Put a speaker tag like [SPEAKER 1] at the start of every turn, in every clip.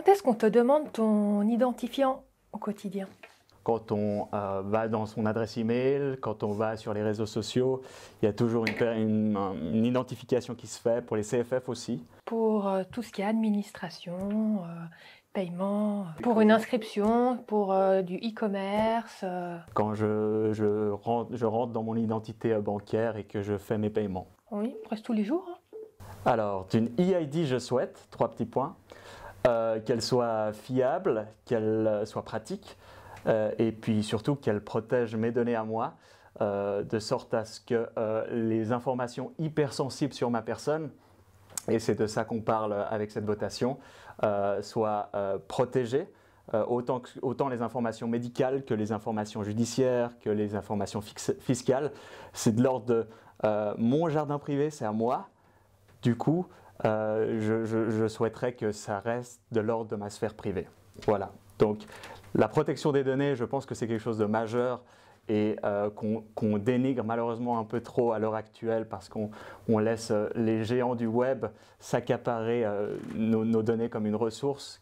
[SPEAKER 1] Quand est-ce qu'on te demande ton identifiant au quotidien?
[SPEAKER 2] Quand on va dans son adresse email, quand on va sur les réseaux sociaux, il y a toujours une identification qui se fait, pour les CFF aussi.
[SPEAKER 1] Pour tout ce qui est administration, paiement, pour une inscription, pour du e-commerce.
[SPEAKER 2] Quand je rentre dans mon identité bancaire et que je fais mes paiements.
[SPEAKER 1] Oui, presque tous les jours.
[SPEAKER 2] Alors, d'une e-ID, je souhaite, 3 petits points, qu'elle soit fiable, qu'elle soit pratique, et puis surtout qu'elle protège mes données à moi, de sorte à ce que les informations hypersensibles sur ma personne, et c'est de ça qu'on parle avec cette votation, soient protégées, autant les informations médicales que les informations judiciaires, que les informations fiscales. C'est de l'ordre de mon jardin privé, c'est à moi. Du coup, je souhaiterais que ça reste de l'ordre de ma sphère privée. Voilà. Donc, la protection des données, je pense que c'est quelque chose de majeur et qu'on dénigre malheureusement un peu trop à l'heure actuelle parce qu'on laisse les géants du web s'accaparer nos données comme une ressource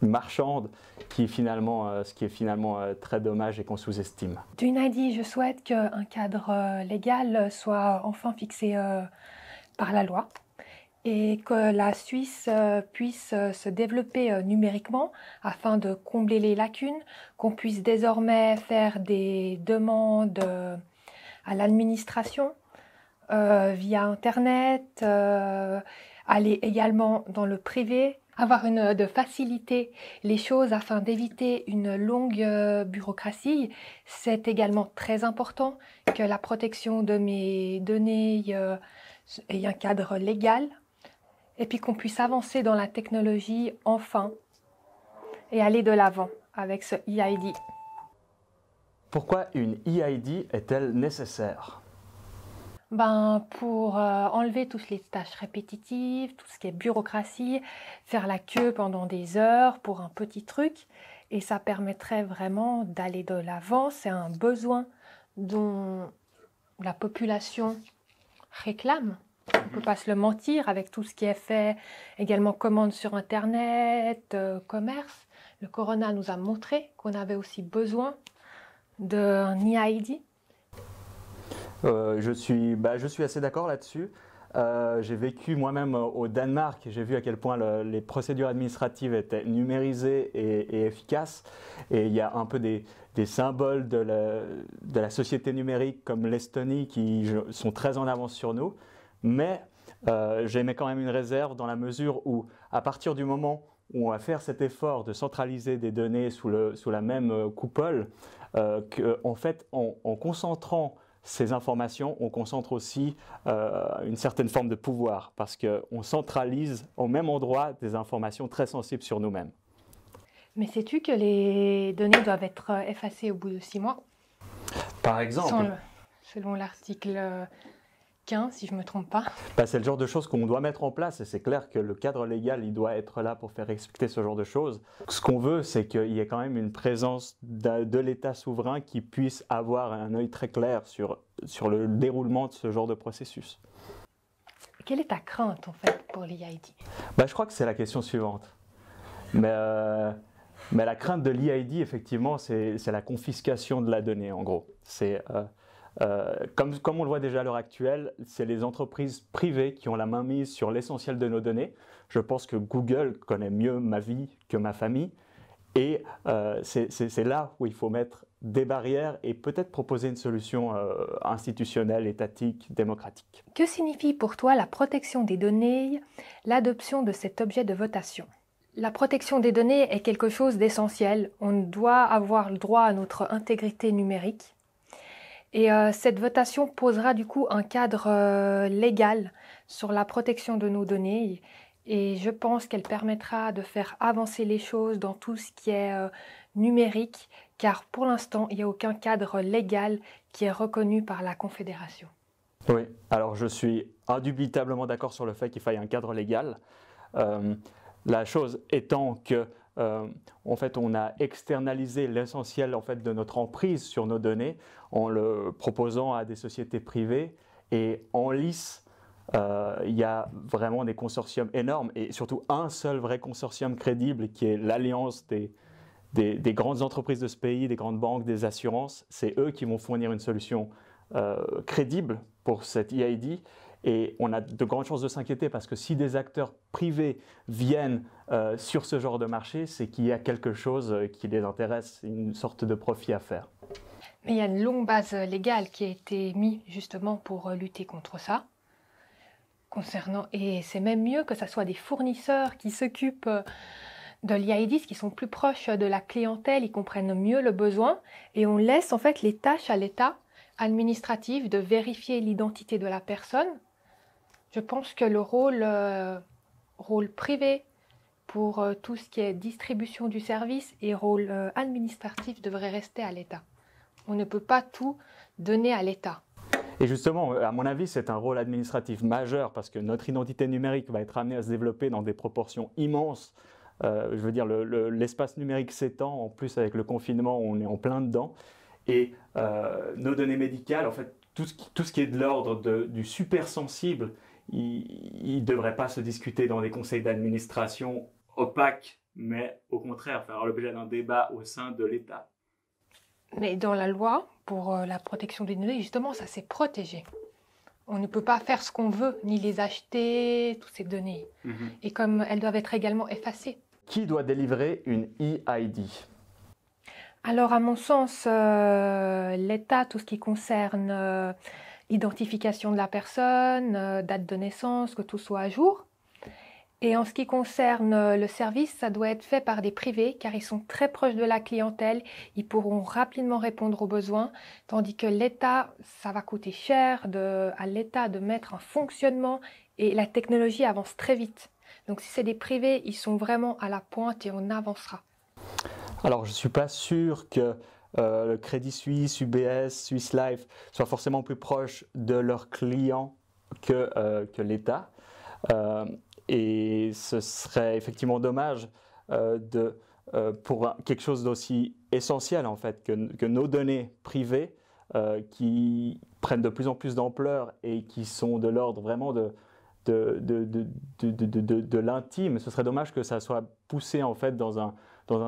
[SPEAKER 2] marchande ce qui est finalement très dommage et qu'on sous-estime.
[SPEAKER 1] D'une ID, je souhaite qu'un cadre légal soit enfin fixé par la loi et que la Suisse puisse se développer numériquement afin de combler les lacunes, qu'on puisse désormais faire des demandes à l'administration via Internet, aller également dans le privé, avoir de faciliter les choses afin d'éviter une longue bureaucratie. C'est également très important que la protection de mes données ait un cadre légal et puis qu'on puisse avancer dans la technologie enfin et aller de l'avant avec ce e-ID.
[SPEAKER 2] Pourquoi une e-ID est-elle nécessaire ?
[SPEAKER 1] Pour enlever toutes les tâches répétitives, tout ce qui est bureaucratie, faire la queue pendant des heures pour un petit truc, et ça permettrait vraiment d'aller de l'avant. C'est un besoin dont la population réclame. On ne peut pas se le mentir avec tout ce qui est fait, également commande sur Internet, commerce. Le Corona nous a montré qu'on avait aussi besoin d'un e-ID.
[SPEAKER 2] Je suis assez d'accord là-dessus. J'ai vécu moi-même au Danemark et j'ai vu à quel point les procédures administratives étaient numérisées et efficaces. Et il y a un peu des symboles de la société numérique comme l'Estonie qui sont très en avance sur nous. Mais j'émets quand même une réserve dans la mesure où, à partir du moment où on va faire cet effort de centraliser des données sous la même coupole, en fait, en concentrant ces informations, on concentre aussi une certaine forme de pouvoir parce qu'on centralise au même endroit des informations très sensibles sur nous-mêmes.
[SPEAKER 1] Mais sais-tu que les données doivent être effacées au bout de 6 mois?
[SPEAKER 2] Par exemple,
[SPEAKER 1] selon l'article 15, si je ne me trompe pas.
[SPEAKER 2] C'est le genre de choses qu'on doit mettre en place et c'est clair que le cadre légal il doit être là pour faire respecter ce genre de choses. Ce qu'on veut, c'est qu'il y ait quand même une présence de l'État souverain qui puisse avoir un œil très clair sur le déroulement de ce genre de processus.
[SPEAKER 1] Quelle est ta crainte en fait pour l'e-ID?
[SPEAKER 2] Je crois que c'est la question suivante. Mais la crainte de l'e-ID, effectivement, c'est la confiscation de la donnée en gros. Comme on le voit déjà à l'heure actuelle, c'est les entreprises privées qui ont la main mise sur l'essentiel de nos données. Je pense que Google connaît mieux ma vie que ma famille et c'est là où il faut mettre des barrières et peut-être proposer une solution institutionnelle, étatique, démocratique.
[SPEAKER 1] Que signifie pour toi la protection des données, l'adoption de cet objet de votation? La protection des données est quelque chose d'essentiel. On doit avoir le droit à notre intégrité numérique. Et cette votation posera du coup un cadre légal sur la protection de nos données et je pense qu'elle permettra de faire avancer les choses dans tout ce qui est numérique car pour l'instant il n'y a aucun cadre légal qui est reconnu par la Confédération.
[SPEAKER 2] Oui, alors je suis indubitablement d'accord sur le fait qu'il faille un cadre légal. La chose étant que en fait, on a externalisé l'essentiel en fait, de notre emprise sur nos données en le proposant à des sociétés privées et en lice Il y a vraiment des consortiums énormes et surtout un seul vrai consortium crédible qui est l'alliance des grandes entreprises de ce pays, des grandes banques, des assurances. C'est eux qui vont fournir une solution crédible pour cette EID. Et on a de grandes chances de s'inquiéter parce que si des acteurs privés viennent sur ce genre de marché, c'est qu'il y a quelque chose qui les intéresse, une sorte de profit à faire.
[SPEAKER 1] Mais il y a une longue base légale qui a été mise justement pour lutter contre ça. Et c'est même mieux que ce soit des fournisseurs qui s'occupent de l'EID, qui sont plus proches de la clientèle, ils comprennent mieux le besoin. Et on laisse en fait les tâches à l'État administratif de vérifier l'identité de la personne. Je pense que le rôle privé pour tout ce qui est distribution du service et rôle administratif devrait rester à l'État. On ne peut pas tout donner à l'État.
[SPEAKER 2] Et justement, à mon avis, c'est un rôle administratif majeur parce que notre identité numérique va être amenée à se développer dans des proportions immenses. Je veux dire, l'espace numérique s'étend, en plus avec le confinement, on est en plein dedans. Et nos données médicales, en fait, tout ce qui est de l'ordre du super sensible, il ne devrait pas se discuter dans des conseils d'administration opaques, mais au contraire faire l'objet d'un débat au sein de l'État.
[SPEAKER 1] Mais dans la loi, pour la protection des données, justement, ça c'est protégé. On ne peut pas faire ce qu'on veut, ni les acheter, toutes ces données. Et comme elles doivent être également effacées.
[SPEAKER 2] Qui doit délivrer une EID ?
[SPEAKER 1] Alors, à mon sens, l'État, tout ce qui concerne identification de la personne, date de naissance, que tout soit à jour. Et en ce qui concerne le service, ça doit être fait par des privés car ils sont très proches de la clientèle, ils pourront rapidement répondre aux besoins, tandis que l'État, ça va coûter cher à l'État de mettre en fonctionnement et la technologie avance très vite. Donc si c'est des privés, ils sont vraiment à la pointe et on avancera.
[SPEAKER 2] Alors je ne suis pas sûr que le Crédit Suisse, UBS, Swiss Life soient forcément plus proches de leurs clients que l'État. Et ce serait effectivement dommage pour quelque chose d'aussi essentiel en fait que nos données privées qui prennent de plus en plus d'ampleur et qui sont de l'ordre vraiment de l'intime. Ce serait dommage que ça soit poussé en fait dans un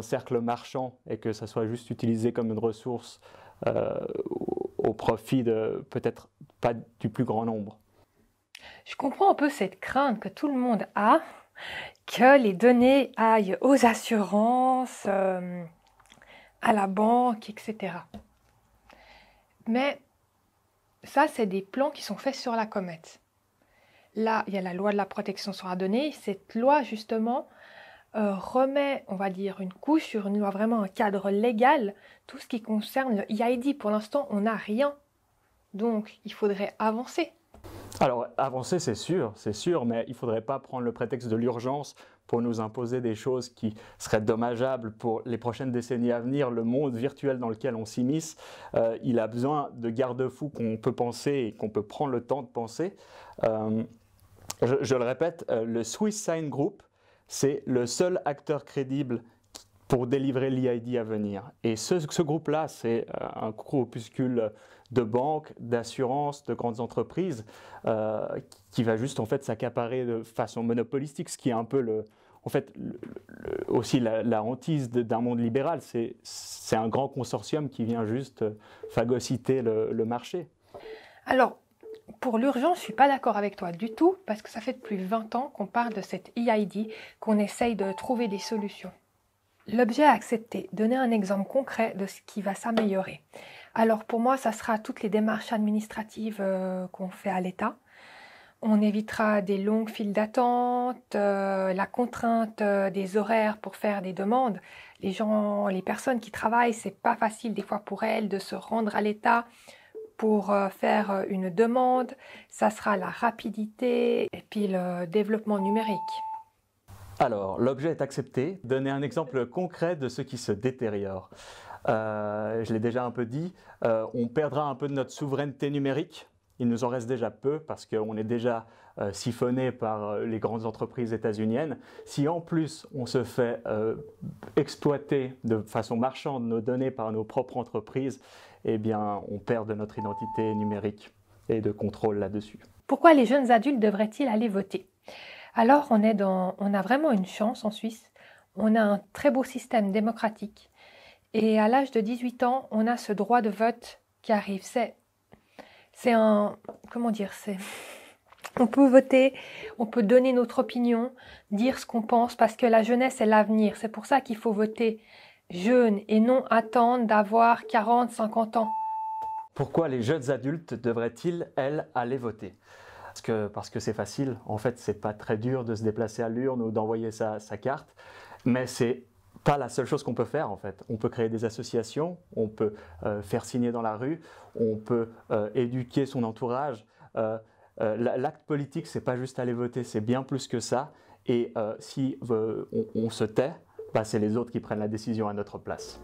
[SPEAKER 2] cercle marchand et que ça soit juste utilisé comme une ressource au profit de peut-être pas du plus grand nombre.
[SPEAKER 1] Je comprends un peu cette crainte que tout le monde a, que les données aillent aux assurances, à la banque, etc. Mais ça, c'est des plans qui sont faits sur la comète. Là, il y a la loi de la protection sur la donnée. Cette loi, justement, remet, on va dire, une couche sur une loi, vraiment un cadre légal, tout ce qui concerne le EID. Pour l'instant, on n'a rien. Donc, il faudrait avancer.
[SPEAKER 2] Alors, avancer, c'est sûr, mais il ne faudrait pas prendre le prétexte de l'urgence pour nous imposer des choses qui seraient dommageables pour les prochaines décennies à venir. Le monde virtuel dans lequel on s'immisce, il a besoin de garde-fous qu'on peut penser et qu'on peut prendre le temps de penser. Je le répète, le Swiss Sign Group, c'est le seul acteur crédible pour délivrer l'EID à venir. Et ce groupe-là, c'est un groupuscule de banques, d'assurances, de grandes entreprises qui va juste en fait s'accaparer de façon monopolistique, ce qui est un peu aussi la hantise d'un monde libéral. C'est un grand consortium qui vient juste phagocyter le marché.
[SPEAKER 1] Alors, pour l'urgence, je ne suis pas d'accord avec toi du tout, parce que ça fait depuis 20 ans qu'on parle de cette EID, qu'on essaye de trouver des solutions. L'objet à accepter, donner un exemple concret de ce qui va s'améliorer. Alors pour moi, ça sera toutes les démarches administratives qu'on fait à l'État. On évitera des longues files d'attente, la contrainte des horaires pour faire des demandes. Les personnes qui travaillent, c'est pas facile des fois pour elles de se rendre à l'État pour faire une demande. Ça sera la rapidité et puis le développement numérique.
[SPEAKER 2] Alors, l'objet est accepté. Donner un exemple concret de ce qui se détériore. Je l'ai déjà un peu dit, on perdra un peu de notre souveraineté numérique. Il nous en reste déjà peu parce qu'on est déjà siphonné par les grandes entreprises états-uniennes. Si en plus on se fait exploiter de façon marchande nos données par nos propres entreprises, eh bien on perd de notre identité numérique et de contrôle là-dessus.
[SPEAKER 1] Pourquoi les jeunes adultes devraient-ils aller voter? Alors, on a vraiment une chance en Suisse. On a un très beau système démocratique. Et à l'âge de 18 ans, on a ce droit de vote qui arrive. Comment dire, on peut voter, on peut donner notre opinion, dire ce qu'on pense, parce que la jeunesse est l'avenir. C'est pour ça qu'il faut voter jeune et non attendre d'avoir 40, 50 ans.
[SPEAKER 2] Pourquoi les jeunes adultes devraient-ils, elles, aller voter? Parce que c'est facile. En fait, c'est pas très dur de se déplacer à l'urne ou d'envoyer sa carte, mais c'est pas la seule chose qu'on peut faire en fait. On peut créer des associations, on peut faire signer dans la rue, on peut éduquer son entourage. L'acte politique, c'est pas juste aller voter, c'est bien plus que ça. Et si on se tait, bah, c'est les autres qui prennent la décision à notre place.